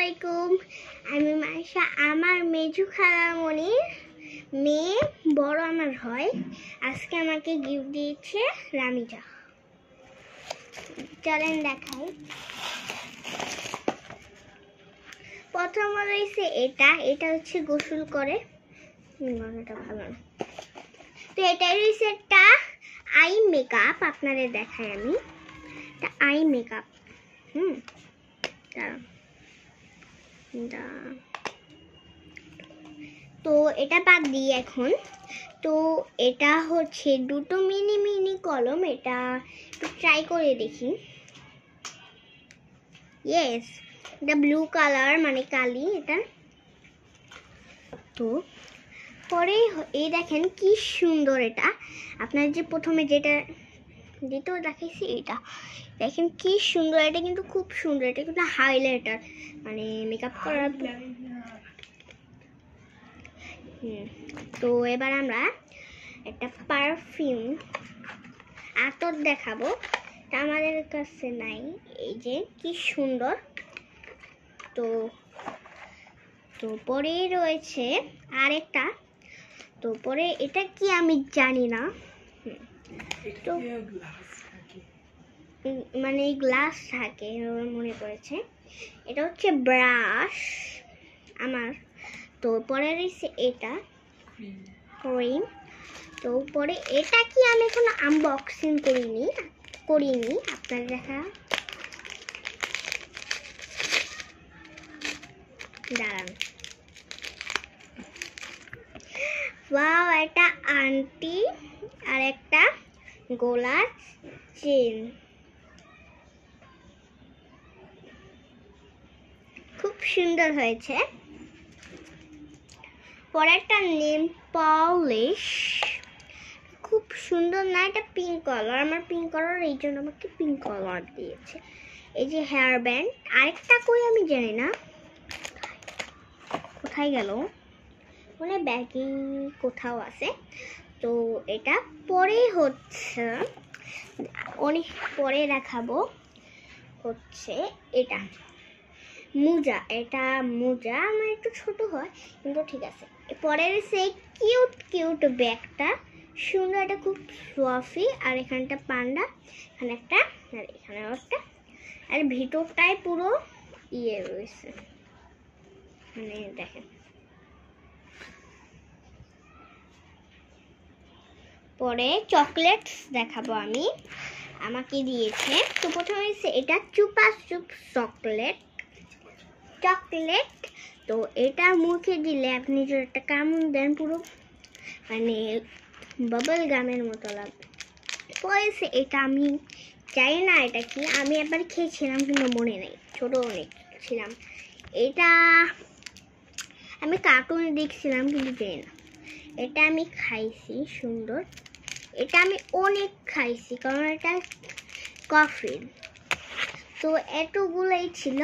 আলাইকুম। আমি মাইশা। আমার মেজু খালামণির মেয়ে, বড় আমার হয়। আজকে আমাকে গিফট দিয়েছে রামিজা। চলেন দেখাই। প্রথম রয়েছে এটা হচ্ছে গোসল করে। এটা ভালো না। তো এটাই রয়েছে একটা আই মেকআপ। আপনাদের দেখাই আমি। এটা আই মেকআপ। তো এটা বাদ দিই এখন। তো এটা হচ্ছে দুটো মিনি মিনি কলম। এটা একটু ট্রাই করে দেখি। ইয়েস, এটা ব্লু কালার, মানে কালি এটা। তো পরে এই দেখেন কি সুন্দর। এটা আপনার যে প্রথমে যেটা দেখাইছি, এটা দেখেন কি সুন্দর। এটা কিন্তু খুব সুন্দর। এটা কিন্তু হাইলাইটার, মানে মেকআপ করার। তো এবার আমরা একটা পারফিউম আতর দেখাবো। তা আমাদের কাছে নাই। এই যে কি সুন্দর। তো তো পরে রয়েছে আরেকটা। তো পরে এটা কি আমি জানি না। তো মানে গ্লাস থাকে মনে পড়েছে। এটা হচ্ছে ব্রাশ আমার। তো পরে রয়েছে এটা ক্রিম। তো পরে এটা কি আমি এখন আনবক্সিং করিনি আপনার দেখা। দাঁড়ান। ওয়াও, এটা আন্টি আর একটা গোলাপ চেন। খুব সুন্দর হয়েছে। পরে একটা নেল পলিশ, খুব সুন্দর না? এটা পিঙ্ক কালার। আমার পিঙ্ক কালার, এই জন্য আমাকে পিঙ্ক কালার দিয়েছে। এই যে হেয়ার ব্যান্ড। আরেকটা কই আমি জানি না কোথায় গেল, মানে ব্যাগে কোথাও আছে। তো এটা পরে হচ্ছে অনেক পরে দেখাবো। হচ্ছে এটা মোজা। এটা মোজা আমার একটু ছোট হয়, কিন্তু ঠিক আছে। পরের সেই কিউট কিউট ব্যাগটা সুন্দর। এটা খুব ফ্লফি। আর এখানটা পান্ডা, এখানে একটা, আর এখানে একটা। আর ভিতরটায় পুরো ইয়ে রয়েছে, মানে দেখেন। পরে চকলেটস দেখাবো আমি। আমাকে দিয়েছে। তো প্রথমে হয়েছে এটা চুপা চুপ চকলেট। তো এটা মুখে দিলে আপনি যদি একটা কামড় দেন, পুরো মানে বাবল গামের মতো লাগবে। পরে এটা আমি জানি না এটা কি। আমি একবার খেয়েছিলাম, কিন্তু মনে নেই, ছোট অনেক ছিলাম। এটা আমি কার্টুনে দেখছিলাম, কিন্তু জানি না। এটা আমি খাইছি, সুন্দর। এটা আমি অনেক খাইছি, কারণ এটা কফি। তো এতগুলোই ছিল।